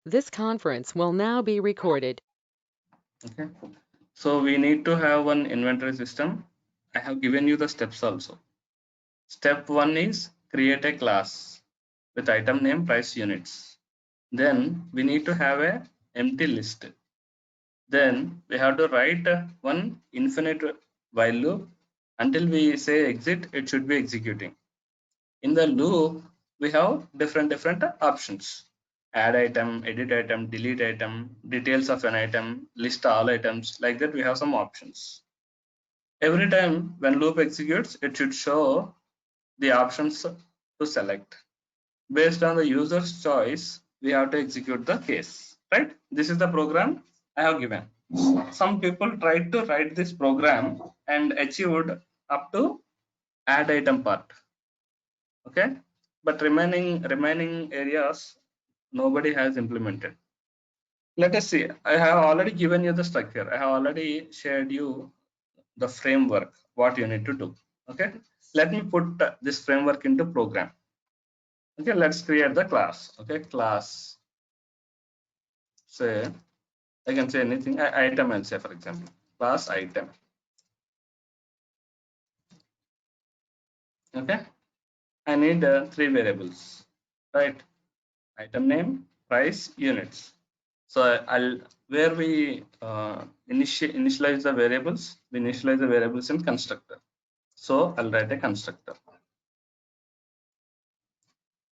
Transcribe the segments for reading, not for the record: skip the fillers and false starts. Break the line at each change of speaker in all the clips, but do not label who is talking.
This conference will now be recorded.
Okay, so we need to have one inventory system. I have given you the steps also. Step 1 is create a class with item name, price, units. Then we need to have a empty list. Then we have to write one infinite while loop. Until we say exit, it should be executing. In the loop, we have different options: add item, edit item, delete item, details of an item, list all items. Like that, we have some options. Every time when loop executes, it should show the options to select. Based on the user's choice, we have to execute the case, right? This is the program I have given. Some people tried to write this program and achieved up to add item part. Okay, but remaining areas nobody has implemented. Let us see. I have already given you the structure. I have already shared you the framework what you need to do. Okay, let me put this framework into program. Okay, let's create the class. Okay, class, say, I can say anything. Item, and say for example class item. Okay, I need three variables, right? Item name, price, units. So I'll where we initialize the variables, we initialize the variables in constructor. So I'll write a constructor.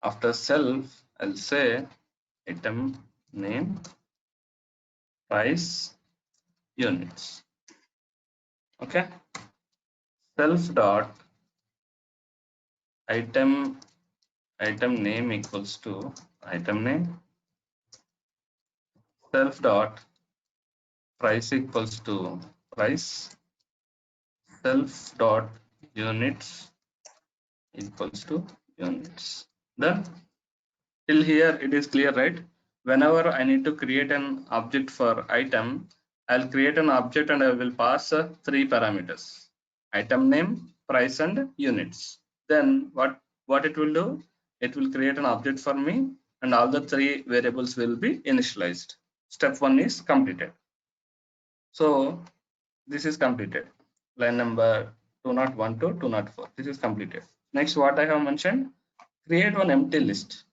After self, I'll say item name, price, units. Okay. Self dot item name equals to item name. Self dot price equals to price. Self dot units equals to units. Then till here it is clear, right? Whenever I need to create an object for item, I'll create an object and I will pass three parameters: item name, price, and units. Then what it will do? It will create an object for me, and all the three variables will be initialized. Step 1 is completed. So this is completed. Line number 201 to 204. This is completed. Next, what I have mentioned, create one empty list.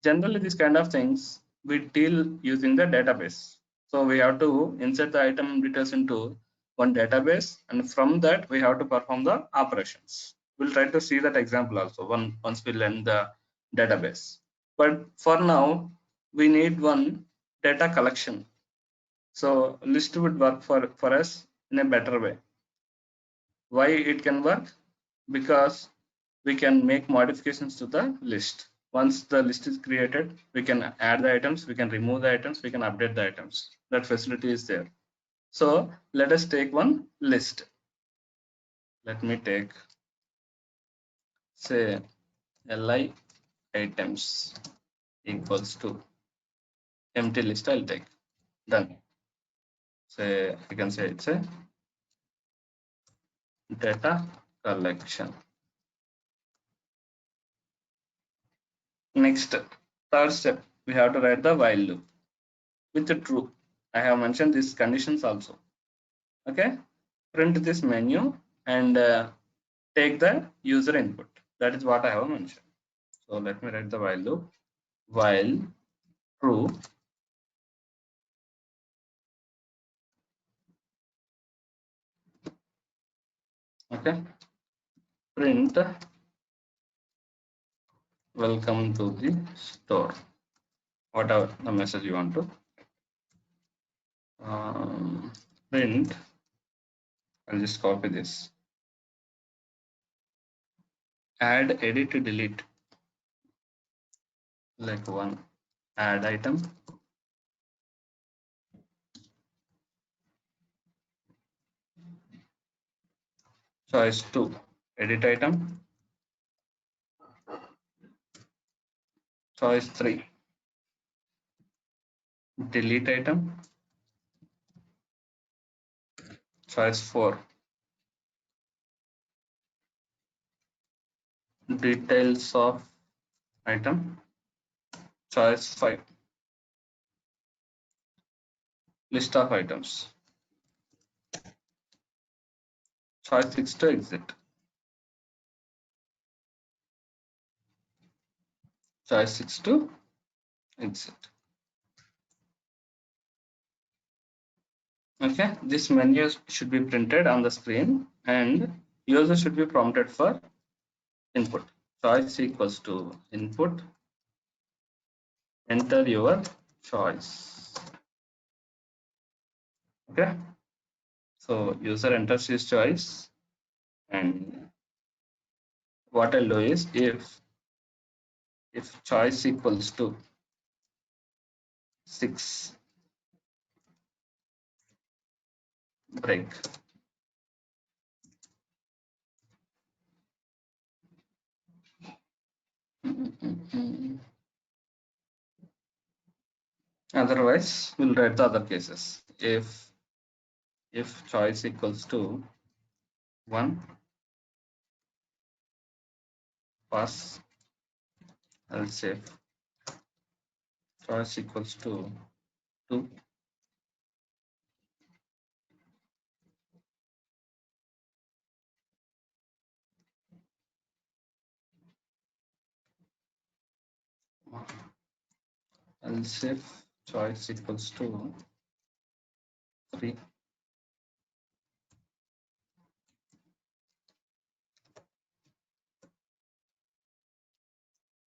Generally, these kind of things we deal using the database. So we have to insert the item details into one database, and from that we have to perform the operations. We'll try to see that example also once we learn the database. But for now, we need one data collection. So list would work for us in a better way. Why it can work? Because we can make modifications to the list. Once the list is created, we can add the items, we can remove the items, we can update the items. That facility is there. So let us take one list. Let me take, say, li items equals to empty list. I'll take. Done. Say, I can say it's a data collection. Next, third step, we have to write the while loop with the true. I have mentioned these conditions also. Okay, print this menu and take the user input. That is what I have mentioned. So let me write the while loop. While true, okay, print welcome to the store. Whatever the message you want to print. I'll just copy this. Add, edit, delete. Like one, add item. Choice 2, edit item. Choice 3, delete item. Choice 4, details of item. Choice 5, list of items. Choice 6 to exit. Choice 6 to exit. Okay, this menu should be printed on the screen and user should be prompted for input. Choice equals to input. Enter your choice. Okay, so user enters his choice, and what I'll do is if choice equals to 6, break. Otherwise, we'll write the other cases. If choice equals to 1, pass, else if choice equals to 2, else if choice equals to 3.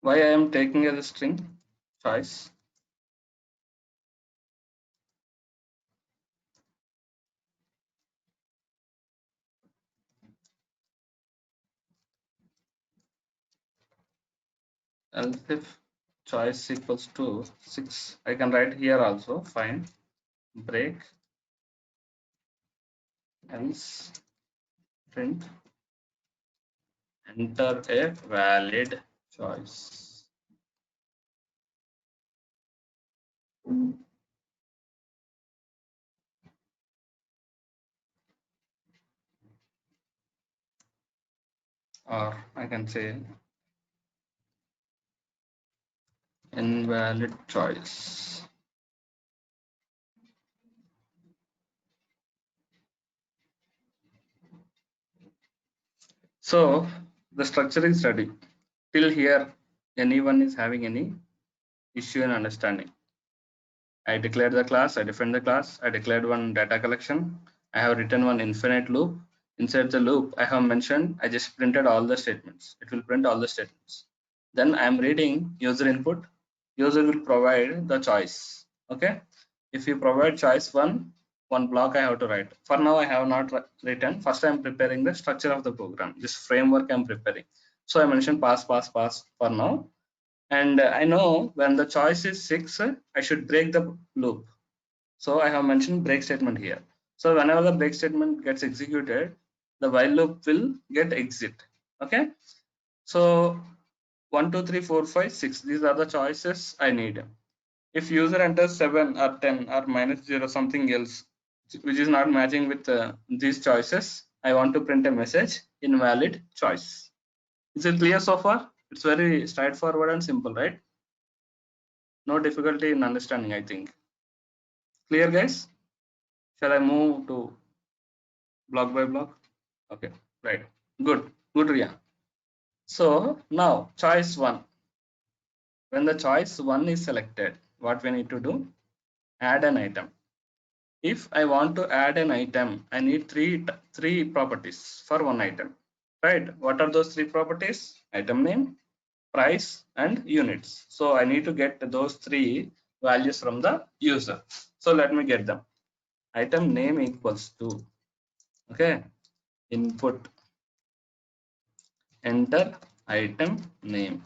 Why I am taking as a string choice? Else if choice equals to 6, I can write here also, fine, break, else print, enter a valid choice. Or I can say invalid choice. So the structure is ready. Till here, anyone is having any issue in understanding? I declared the class, I defined the class, I declared one data collection, I have written one infinite loop. Inside the loop, I have mentioned, I just printed all the statements. It will print all the statements. Then I am reading user input. User will provide the choice. Okay. If you provide choice one block I have to write. For now, I have not written. First, I am preparing the structure of the program. This framework I am preparing. So I mentioned pass for now. And I know when the choice is 6, I should break the loop. So I have mentioned break statement here. So whenever the break statement gets executed, the while loop will get exit. Okay. So 1, 2, 3, 4, 5, 6. These are the choices I need. If user enters 7 or 10 or -0 something else, which is not matching with these choices, I want to print a message invalid choice. Is it clear so far? It's very straightforward and simple, right? No difficulty in understanding, I think. Clear, guys? Shall I move to block by block? Okay, right. Good, Ria. So now choice 1. When the choice 1 is selected, what we need to do? Add an item. If I want to add an item, I need three properties for one item, right? What are those three properties? Item name, price, and units. So I need to get those three values from the user. So let me get them. Item name equals to, okay, input, enter item name.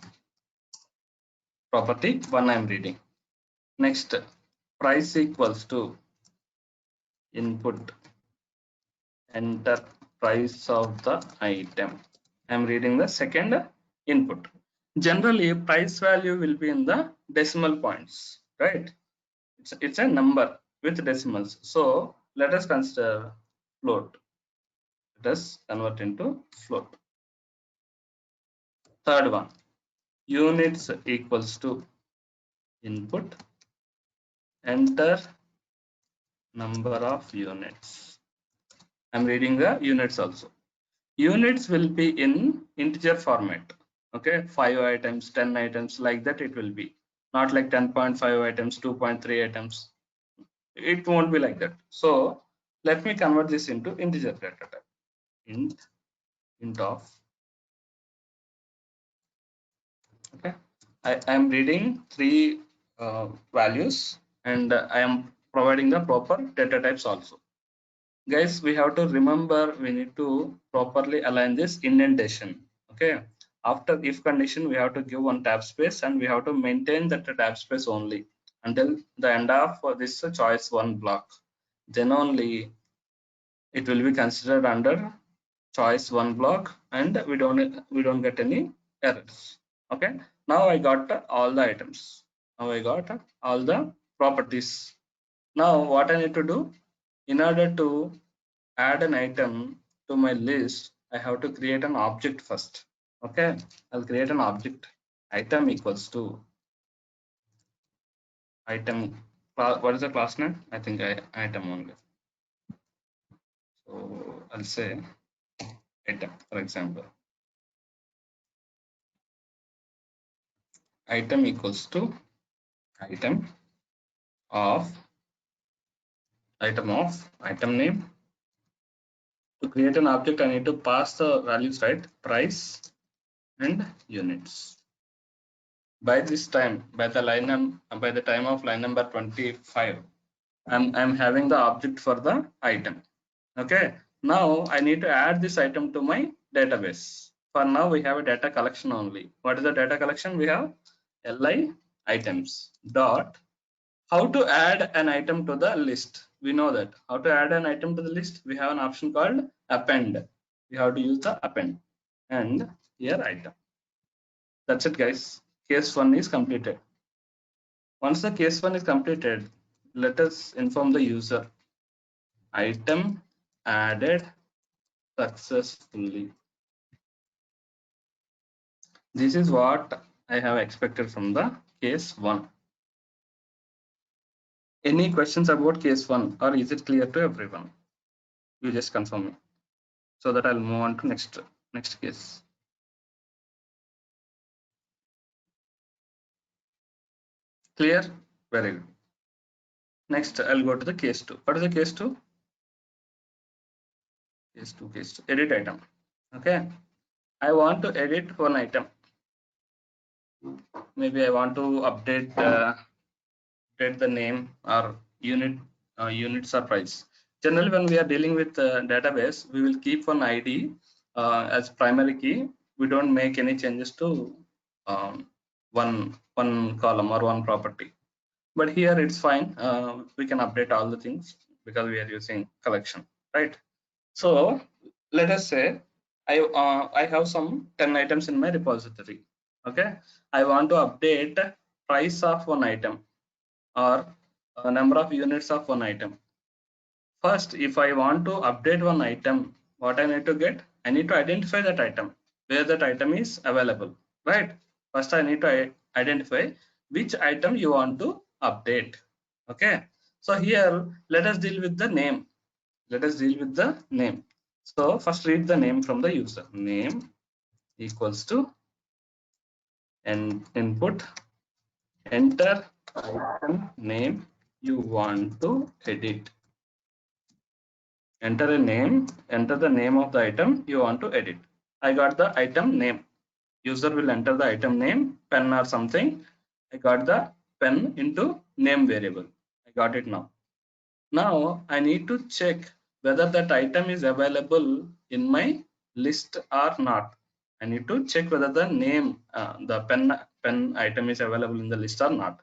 Property 1 I'm reading. Next, price equals to input, enter price of the item. I'm reading the second input. Generally, price value will be in the decimal points, right? It's a number with decimals. So let us consider float. Let us convert into float. Third one, units equals to input, enter number of units. I'm reading the units also. Units will be in integer format. Okay, 5 items, 10 items, like that it will be. Not like 10.5 items, 2.3 items. It won't be like that. So let me convert this into integer data type. Int of. Okay, I am reading three values, and I am providing the proper data types also. Guys, we have to remember, we need to properly align this indentation. Okay, after if condition, we have to give one tab space, and we have to maintain that tab space only until the end of this choice one block. Then only it will be considered under choice one block, and we don't get any errors. Okay, now I got all the items. Now I got all the properties. Now what I need to do, in order to add an item to my list, I have to create an object first. Okay, I'll create an object. Item equals to item. What is the class name? I think item only. So I'll say item, for example. Item equals to item of item name. To create an object, I need to pass the values, right? Price and units. By this time, by the time of line number 25, I'm having the object for the item. Okay. Now I need to add this item to my database. For now, we have a data collection only. What is the data collection? We have li items dot. How to add an item to the list? We know that. How to add an item to the list? We have an option called append. We have to use the append, and here item. That's it, guys. Case 1 is completed. Once the case 1 is completed, let us inform the user. Item added successfully. This is what I have expected from the case 1. Any questions about case 1, or is it clear to everyone? You just confirm me, so that I'll move on to next case. Clear? Very good. Next, I'll go to the case 2. What is the case 2? Case 2, edit item. Okay, I want to edit one item. Maybe I want to update the name or units or price. Generally, when we are dealing with database, we will keep one ID as primary key. We don't make any changes to one column or one property. But here it's fine. We can update all the things because we are using collection, right? So let us say I have some 10 items in my repository. Okay, I want to update price of one item or number of units of one item. First, if I want to update one item, what I need to get? I need to identify that item, where that item is available, right? First, I need to identify which item you want to update. Okay, so here let us deal with the name. So first read the name from the user. Name equals to and input, enter item name you want to edit. Enter the name of the item you want to edit. I got the item name. User will enter the item name, pen or something. I got the pen into name variable. I got it now. Now I need to check whether that item is available in my list or not. I need to check whether the name, the pen item is available in the list or not.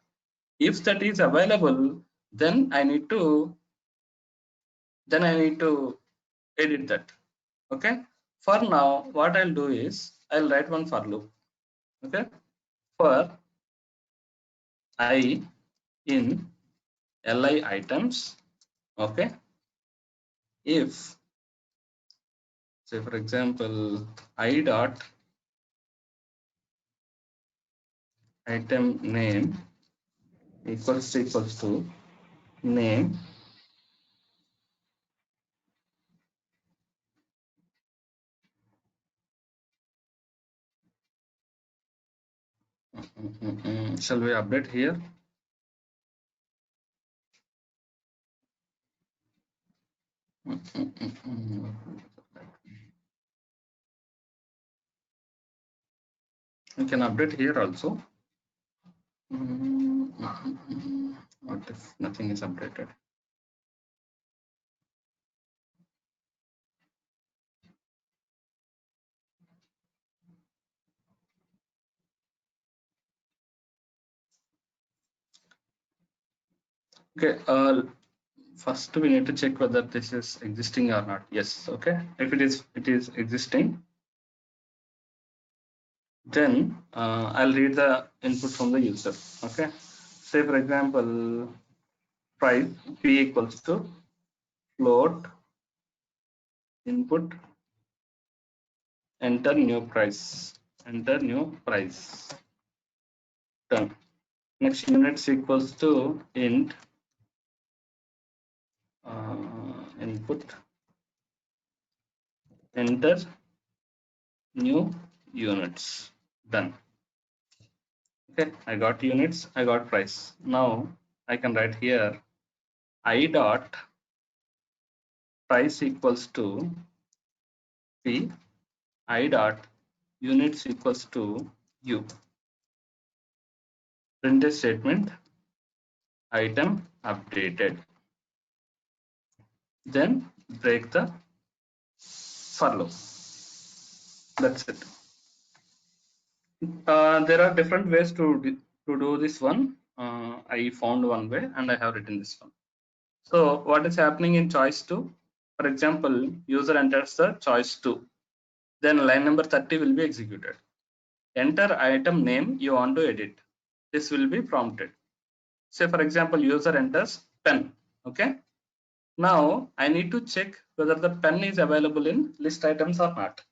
If that is available, then I need to edit that. Okay. For now, what I'll do is I'll write one for loop. Okay. For I in li items. Okay. If, say for example, I dot item name equals to name Shall we update here? We can update here also. What if nothing is updated? Okay, first we need to check whether this is existing or not. Yes, okay. If it is existing, then I'll read the input from the user. Okay. Say for example, price P equals to float input, enter new price, done. Next units equals to int input, enter new units, done. Okay, I got units, I got price. Now I can write here I dot price equals to P, I dot units equals to U. Print a statement, item updated. Then break the for loop. That's it. There are different ways to do this one. I found one way and I have written this one. So what is happening in choice 2? For example, user enters the choice 2. Then line number 30 will be executed. Enter item name you want to edit. This will be prompted. Say for example, user enters pen. Okay. Now I need to check whether the pen is available in list items or not.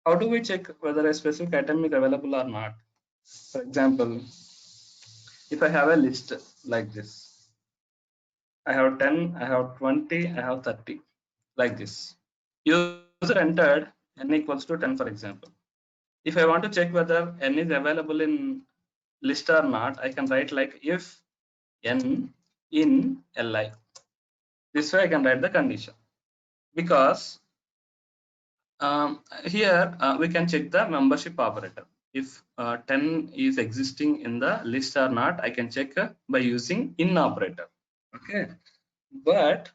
How do we check whether a specific item is available or not? For example, if I have a list like this, I have 10, I have 20, I have 30, like this. User entered n equals to 10, for example. If I want to check whether n is available in list or not, I can write like if n in li. This way I can write the condition, because here we can check the membership operator. If 10 is existing in the list or not, I can check by using in operator. Okay, but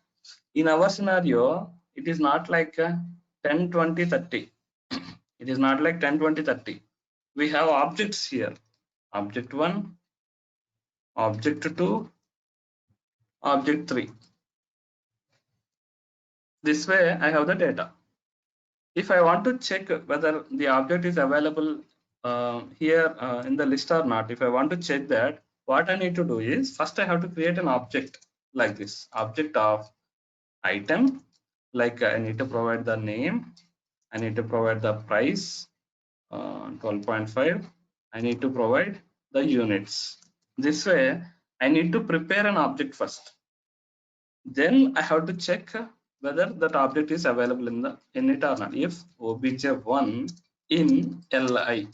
in our scenario, it is not like 10, 20, 30. It is not like 10, 20, 30. We have objects here. Object 1, object 2, object 3. This way I have the data. If I want to check whether the object is available here in the list or not, if I want to check that, what I need to do is first I have to create an object like this, object of item. Like I need to provide the name, I need to provide the price, 12.5. I need to provide the units. This way I need to prepare an object first. Then I have to check whether that object is available in the init or not. If obj1 in li,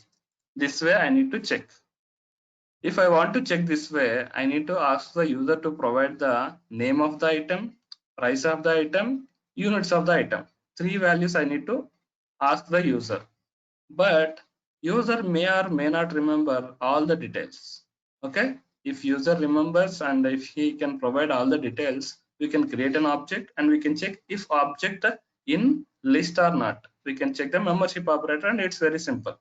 this way I need to check. If I want to check this way, I need to ask the user to provide the name of the item, price of the item, units of the item. 3 values I need to ask the user. But user may or may not remember all the details. Okay, if user remembers and if he can provide all the details, we can create an object and we can check if object in list or not. We can check the membership operator and it's very simple.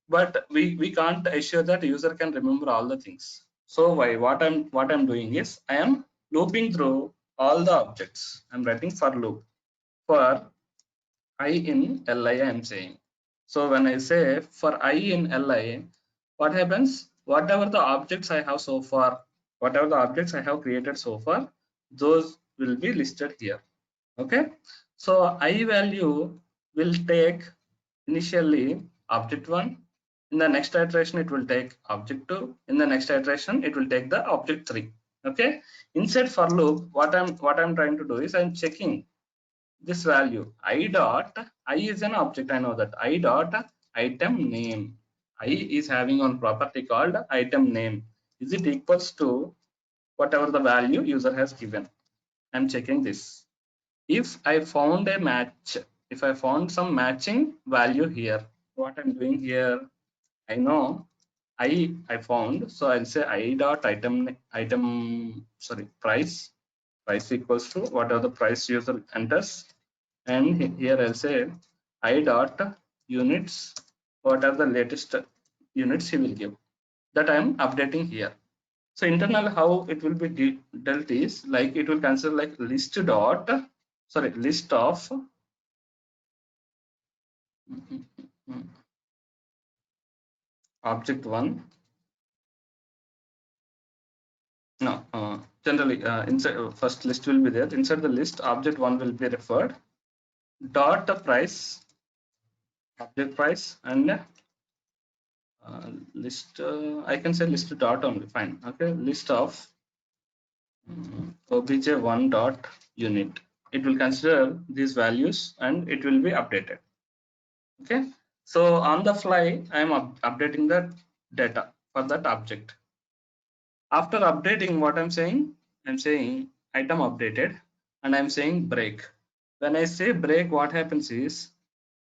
But we can't assure that user can remember all the things. So what I'm doing is I am looping through all the objects. I'm writing for loop for I in li. I'm saying. So when I say for I in li, what happens? Whatever the objects I have so far, whatever the objects I have created so far, those will be listed here. Okay. So I value will take initially object 1. In the next iteration, it will take object 2. In the next iteration, it will take the object 3. Okay. Inside for loop, what I'm trying to do is I'm checking this value I dot I is an object. I know that I dot item name. I is having one property called item name. Is it equals to whatever the value user has given? I'm checking this. If I found a match, if I found some matching value here, what I'm doing here, I know I found, so I'll say I dot price equals to whatever the price user enters, and here I'll say I dot units, what are the latest units he will give, that I'm updating here. So internal how it will be dealt is like it will consider like list of object one. No, generally inside first list will be there. Inside the list, object one will be referred. Dot the price, object price, and list. I can say list dot only. Fine. Okay. List of obj1 dot unit. It will consider these values and it will be updated. Okay. So on the fly, I am updating the data for that object. After updating, what I'm saying item updated, and I'm saying break. When I say break, what happens is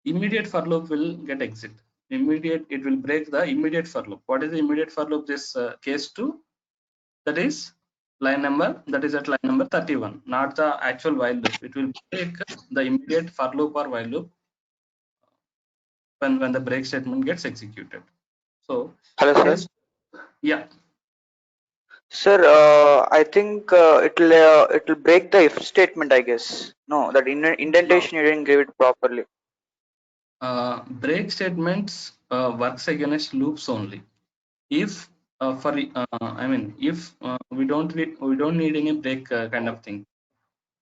immediate for loop will get exit. It will break the immediate for loop. What is the immediate for loop? This case 2, that is line number, that is at line number 31, not the actual while loop. It will break the immediate for loop or while loop when the break statement gets executed. So
Hello, sir.
Yeah.
Sir, I think it'll break the if statement, I guess. No, that indentation you didn't give it properly.
Break statements works against loops only. If if we don't need any break kind of thing.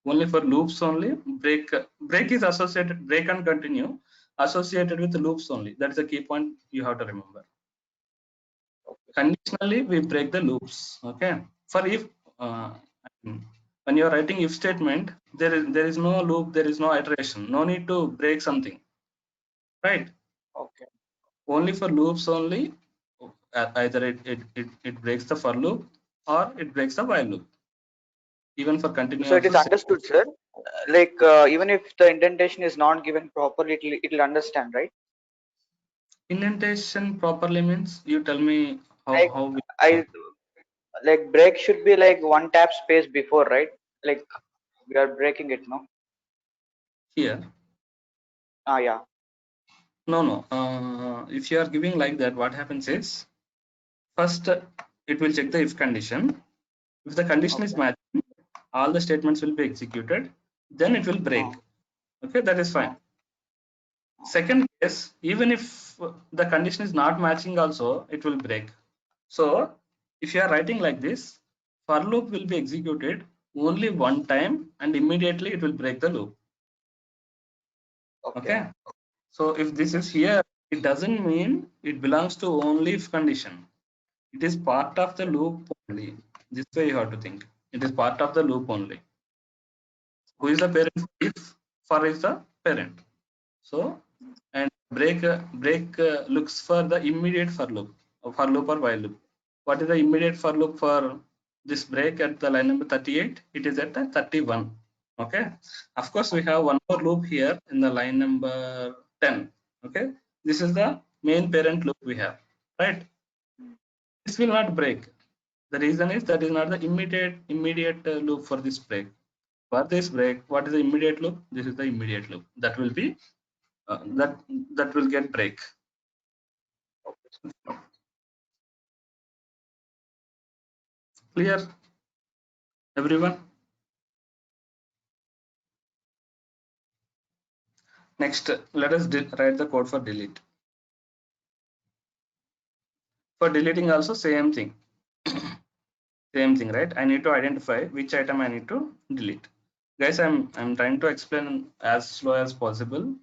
Only for loops only. Break is associated. Break and continue associated with the loops only. That's the key point you have to remember. Conditionally, we break the loops. Okay. For if when you are writing if statement, there is no loop, there is no iteration. No need to break something. Right.
Okay.
Only for loops only. Either it breaks the for loop or it breaks the while loop. Even for continue.
So it is understood, sir. Like even if the indentation is not given properly, it'll understand, right?
Indentation properly means, you tell me how
like break should be like one tab space before, right? Like we are breaking it, no?
Here.
Yeah.
No. If you are giving like that, what happens is first it will check the if condition. If the condition is matching, all the statements will be executed. Then it will break. Okay, that is fine. Second case, even if the condition is not matching, also it will break. So if you are writing like this, for loop will be executed only one time and immediately it will break the loop. Okay. So if this is here, it doesn't mean it belongs to only if condition. It is part of the loop only. This way you have to think. It is part of the loop only. Who is the parent? If for is the parent. So and break looks for the immediate for loop or while loop. What is the immediate for loop for this break at the line number 38? It is at the 31. Okay. Of course, we have one more loop here in the line number 10. Okay. This is the main parent loop we have, right? This will not break. The reason is that is not the immediate loop for this break. For this break, what is the immediate loop? This is the immediate loop. That will be that will get break. Clear, everyone? Next, let us write the code for delete. For deleting also same thing. Same thing, right? I need to identify which item I need to delete. Guys, I'm trying to explain as slow as possible.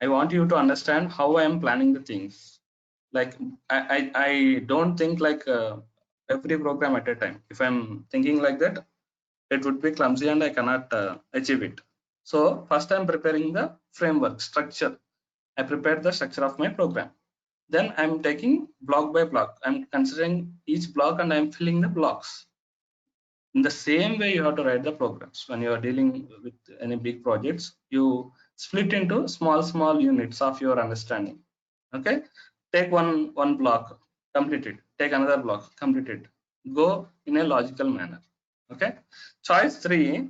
I want you to understand how I am planning the things. Like I don't think like every program at a time. If I'm thinking like that, it would be clumsy and I cannot achieve it. So first I'm preparing the framework structure. I prepared the structure of my program. Then I'm taking block by block. I'm considering each block and I'm filling the blocks. In the same way, you have to write the programs. When you are dealing with any big projects, you split into small units of your understanding. Okay, take one block, complete it. Take another block, complete it. Go in a logical manner. Okay, choice 3.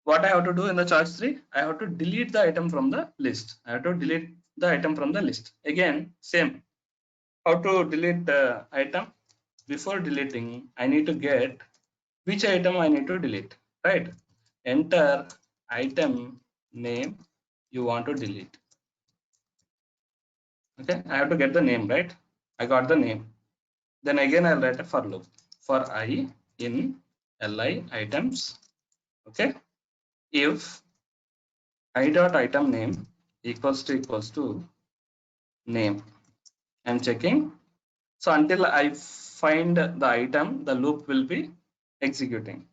What I have to do in the choice 3, I have to delete the item from the list. I have to delete the item from the list. Again, same. How to delete the item? Before deleting, I need to get which item I need to delete, right? Enter item name you want to delete. Okay, I have to get the name, right? I got the name. Then again, I'll write a for loop for I in li items. Okay, if I dot item name equals to name, I'm checking. So until I find the item, the loop will be executing.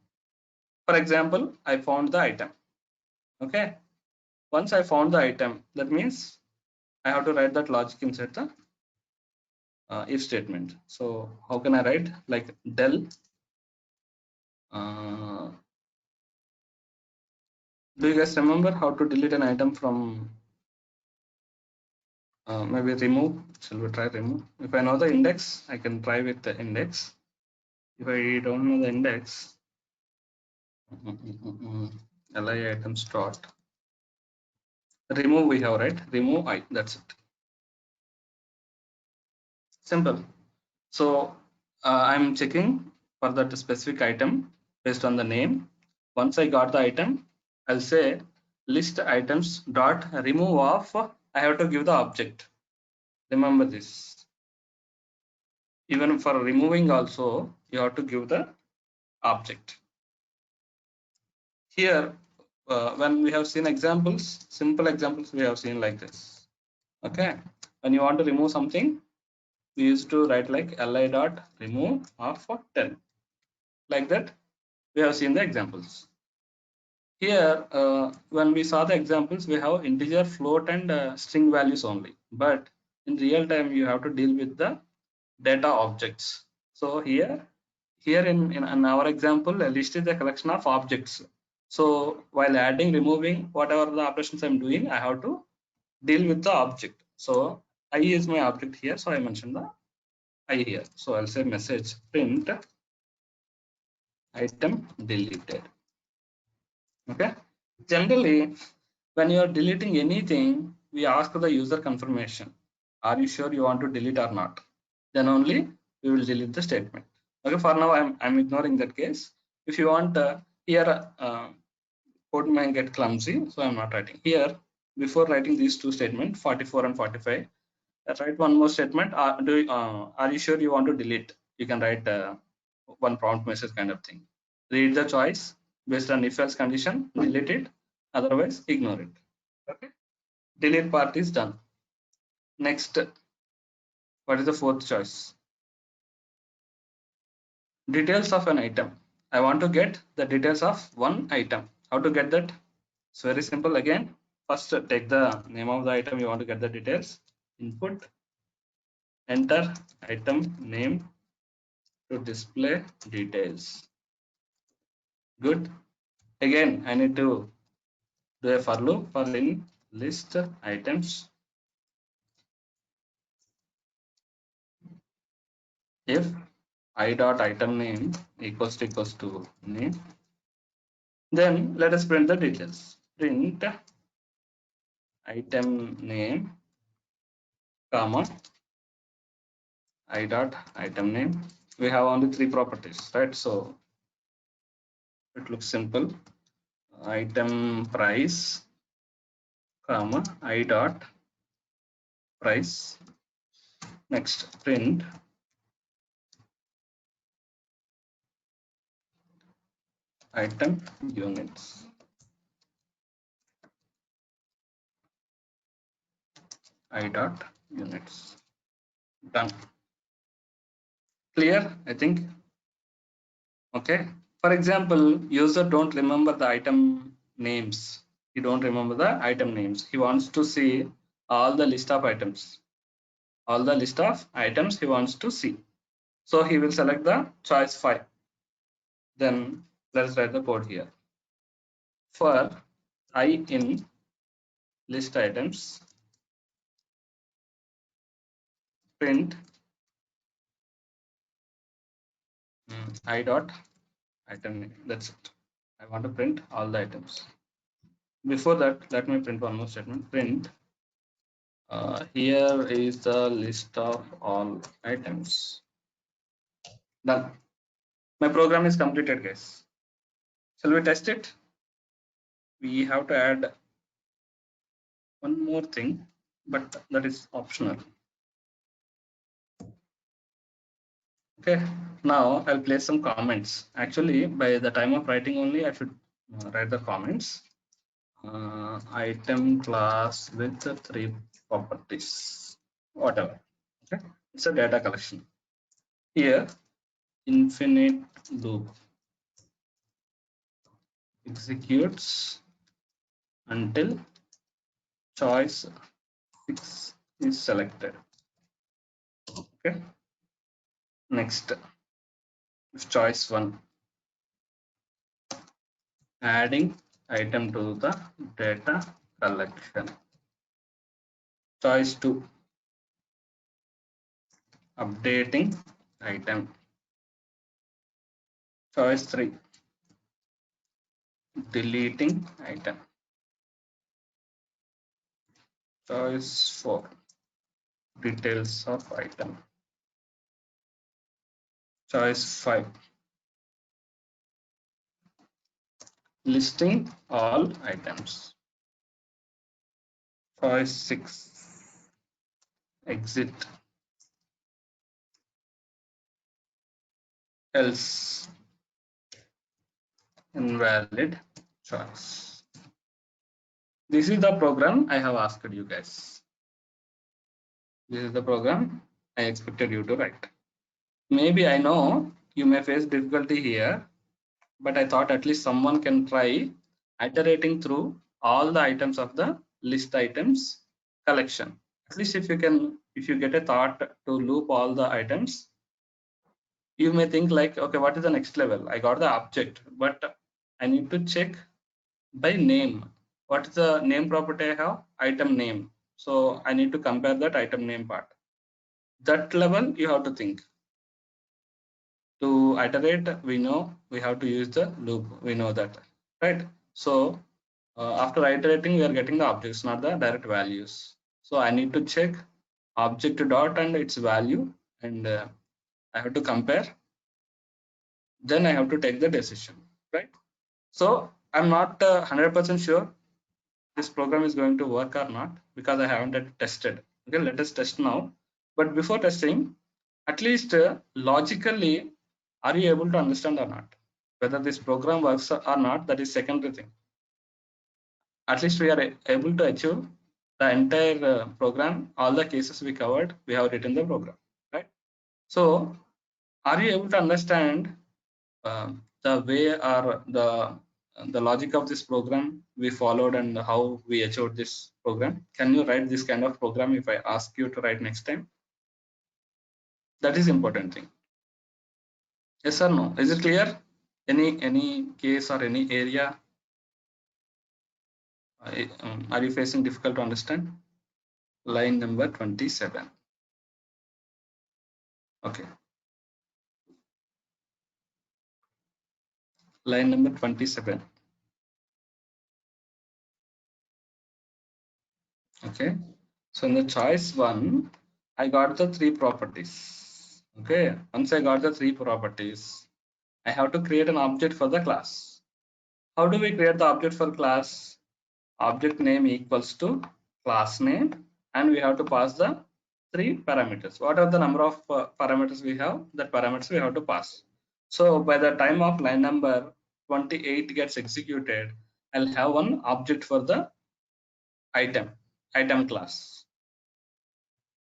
For example, I found the item. Okay, once I found the item, that means I have to write that logic inside the if statement. So how can I write? Like del do you guys remember how to delete an item from maybe remove? Shall we try remove? If I know the index, I can try with the index. If I don't know the index, li items dot remove we have, right? Remove I, that's it. Simple. So I'm checking for that specific item based on the name. Once I got the item, I'll say list items dot remove of. I have to give the object. Remember this. Even for removing also, you have to give the object. Here, when we have seen examples, simple examples, we have seen like this. Okay, when you want to remove something, we used to write like li dot remove of 10. Like that, we have seen the examples. Here, when we saw the examples, we have integer, float, and string values only. But in real time, you have to deal with the data objects. So here in our example, a list is a collection of objects. So while adding, removing, whatever the operations I'm doing, I have to deal with the object. So I is my object here. So I mentioned the I here. So I'll say message print item deleted. Okay. Generally, when you are deleting anything, we ask the user confirmation. Are you sure you want to delete or not? Then only we will delete the statement. Okay, for now I'm ignoring that case. If you want here code may get clumsy, so I'm not writing here. Before writing these two statements, 44 and 45, write one more statement. Are you sure you want to delete? You can write one prompt message kind of thing. Read the choice based on if else condition, delete it, otherwise ignore it. Okay, delete part is done. Next, what is the fourth choice? Details of an item. I want to get the details of one item. How to get that? It's very simple. Again, first take the name of the item you want to get the details. Input, enter item name to display details. Good. Again, I need to do a for loop for in list items. If I dot item name equals to name, then let us print the details. Print item name comma I dot item name. We have only three properties, right? So it looks simple. Item price comma I dot price. Next, print item units. I dot units. Done. Clear? I think. Okay. For example, user don't remember the item names. He don't remember the item names. He wants to see all the list of items. all the list of items he wants to see. So he will select the choice 5. Then let's write the code here. For I in list items, print I dot item name. That's it. I want to print all the items. Before that, let me print one more statement. Print here is the list of all items. Done. My program is completed, guys. Shall we test it? We have to add one more thing, but that is optional. Okay, now I'll place some comments. Actually, by the time of writing only, I should write the comments. Item class with the 3 properties, whatever. Okay, it's a data collection. Here, infinite loop executes until choice 6 is selected. Okay, next, choice 1, adding item to the data collection. Choice 2, updating item. Choice 3, deleting item. Choice 4, details of item. Choice 5, listing all items. Choice 6, exit. Else, invalid choice. This is the program I have asked you guys. This is the program I expected you to write. Maybe I know you may face difficulty here, but I thought at least someone can try iterating through all the items of the list items collection. At least if you get a thought to loop all the items, you may think like, okay, what is the next level? I got the object, but I need to check by name. What is the name property I have? Item name. So I need to compare that item name part. That level you have to think. To iterate, we know we have to use the loop. We know that, right? So after iterating, we are getting the objects, not the direct values. So I need to check object dot and its value, and I have to compare. Then I have to take the decision, right? So I'm not 100% sure this program is going to work or not because I haven't yet tested. Okay, let us test now. But before testing, at least logically, are you able to understand or not? Whether this program works or not, that is secondary thing. At least we are able to achieve the entire program, all the cases we covered, we have written the program, right? So are you able to understand the way or the logic of this program we followed and how we achieved this program? Can you write this kind of program if I ask you to write next time? That is important thing. Yes or no? Is it clear? Any case or any area? Are you facing difficult to understand? Line number 27. Okay. Line number 27. Okay. So in the choice 1, I got the 3 properties. Okay. Once I got the 3 properties, I have to create an object for the class. How do we create the object for class? Object name equals to class name, and we have to pass the 3 parameters. What are the number of parameters we have? That parameters we have to pass. So by the time of line number 28 gets executed, I'll have one object for the item class.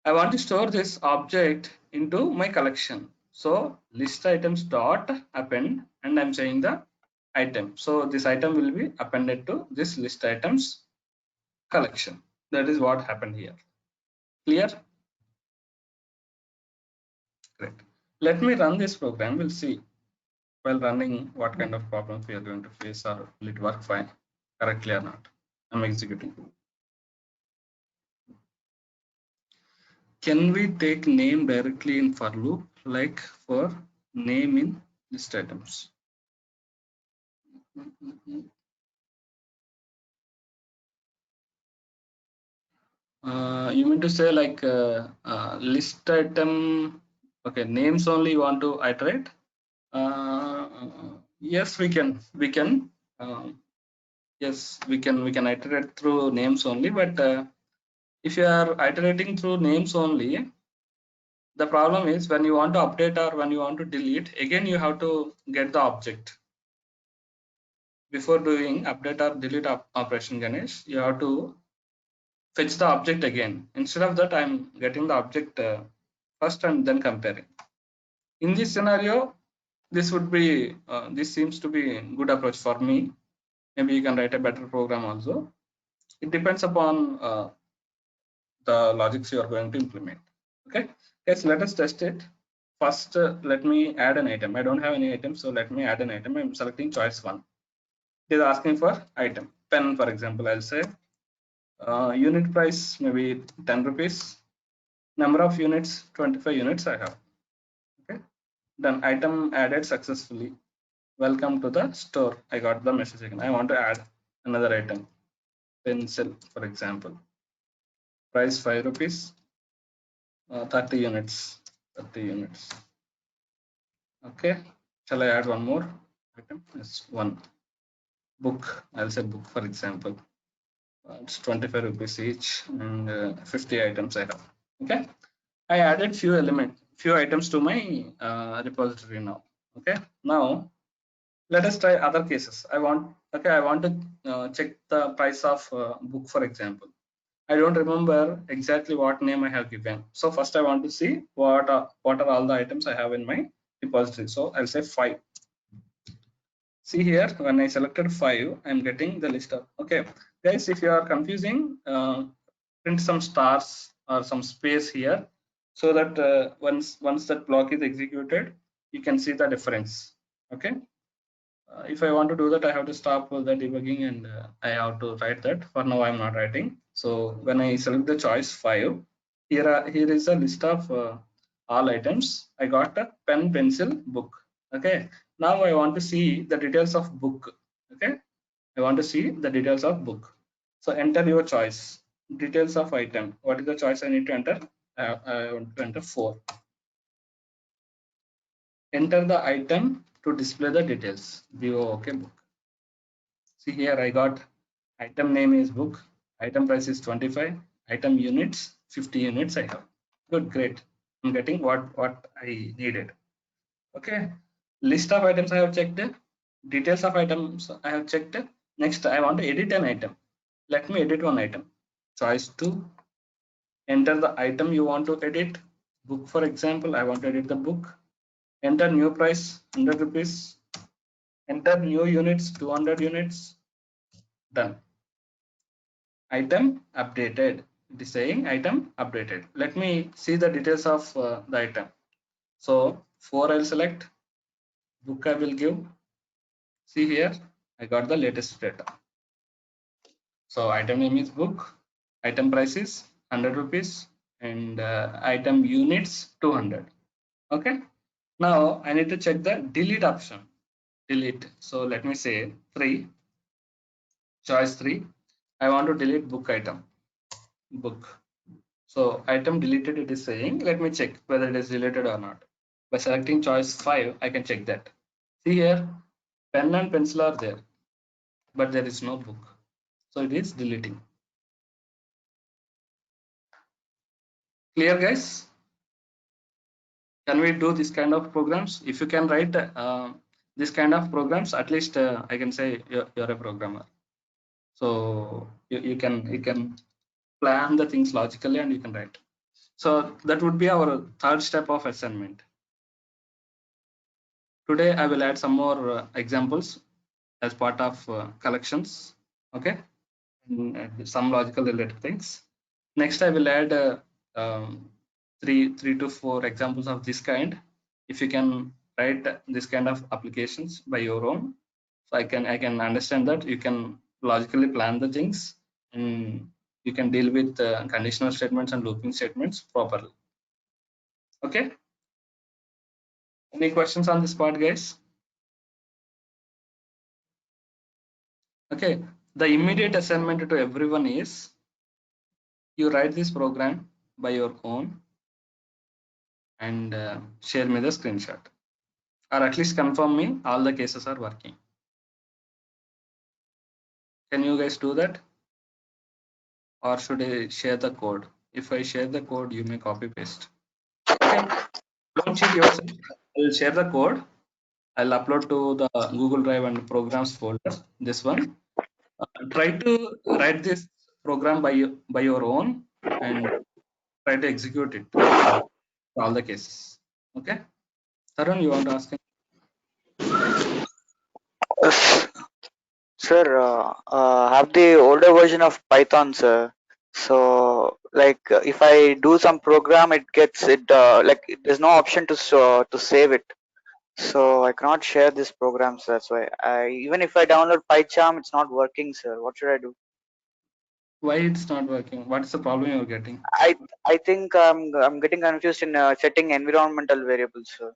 I want to store this object into my collection. So list items dot append, and I'm saying the item. So this item will be appended to this list items collection. That is what happened here. Clear? Let me run this program. We'll see while running what kind of problems we are going to face, or will it work fine correctly or not. I'm executing. Can we take name directly in for loop, like for name in list items? You mean to say like list item? Okay, names only you want to iterate? Yes, we can. Yes, we can iterate through names only. But if you are iterating through names only, the problem is when you want to update or when you want to delete, again you have to get the object. Before doing update or delete operation, Ganesh, you have to fetch the object again. Instead of that, I'm getting the object first and then comparing. In this scenario, this would be this seems to be a good approach for me. Maybe you can write a better program also. It depends upon the logics you are going to implement. Okay, guys, let us test it. First, let me add an item. I don't have any item, so let me add an item. I'm selecting choice 1. It is asking for item. Pen, for example, I'll say unit price maybe 10 rupees. Number of units 25 units I have. Okay, then item added successfully. Welcome to the store. I got the message again. I want to add another item, pencil, for example. Price 5 rupees. 30 units. 30 units. Okay, shall I add one more item? Yes, one. Book, I'll say book, for example. It's 25 rupees each, and 50 items I have. Okay, I added few items to my repository now. Okay, now let us try other cases. I want to check the price of book, for example. I don't remember exactly what name I have given. So first I want to see what are all the items I have in my repository. So I'll say 5. See here, when I selected 5, I'm getting the list of. Okay, guys, if you are confusing, print some stars or some space here, so that once that block is executed, you can see the difference. Okay. If I want to do that, I have to stop the debugging and I have to write that. For now, I'm not writing. So when I select the choice 5, here is a list of all items. I got a pen, pencil, book. Okay. Now I want to see the details of book. Okay. I want to see the details of book. So enter your choice. Details of item. What is the choice I need to enter? I want to enter 4. Enter the item to display the details. BO, book. See here, I got item name is book, item price is 25, item units 50 units I have. Good, great. I'm getting what I needed. Okay, list of items I have checked, details of items I have checked. Next, I want to edit an item. Let me edit one item. Choice 2. Enter the item you want to edit. Book, for example, I want to edit the book. Enter new price 100 rupees. Enter new units 200 units. Done. Item updated. It is saying item updated. Let me see the details of the item. So 4 I'll select, book I will give. See here, I got the latest data. So item name is book, item price is 100 rupees, and item units 200. Okay. Now I need to check the delete option. Delete. So let me say 3. Choice 3. I want to delete book item. Book. So item deleted, it is saying, let me check whether it is deleted or not. By selecting choice 5, I can check that. See here, pen and pencil are there, but there is no book. So it is deleting. Clear, guys? Can we do this kind of programs? If you can write this kind of programs, at least I can say you're a programmer. So you can plan the things logically and you can write. So that would be our third step of assignment. Today I will add some more examples as part of collections. Okay, and some logical related things. Next I will add 3 to 4 examples of this kind. if you can write this kind of applications by your own, so I can understand that you can logically plan the things and you can deal with conditional statements and looping statements properly. Okay. Any questions on this part, guys? Okay. The immediate assignment to everyone is you write this program by your own and share me the screenshot, or at least confirm me all the cases are working. Can you guys do that? Or should I share the code? If I share the code, you may copy paste. Okay. Don't cheat yourself. I will share the code. I'll upload to the Google Drive and programs folder. This one. Try to write this program by your own and try to execute it for all the cases. Okay. Tarun, you want to ask?
Sir, have the older version of Python, sir. So, like, if I do some program, it gets it like there's no option to save it. So I cannot share this program, sir. That's why even if I download PyCharm, it's not working, sir. What should I do?
Why it's not working? What's the problem you're getting?
I think I'm getting confused in setting environmental variables, sir.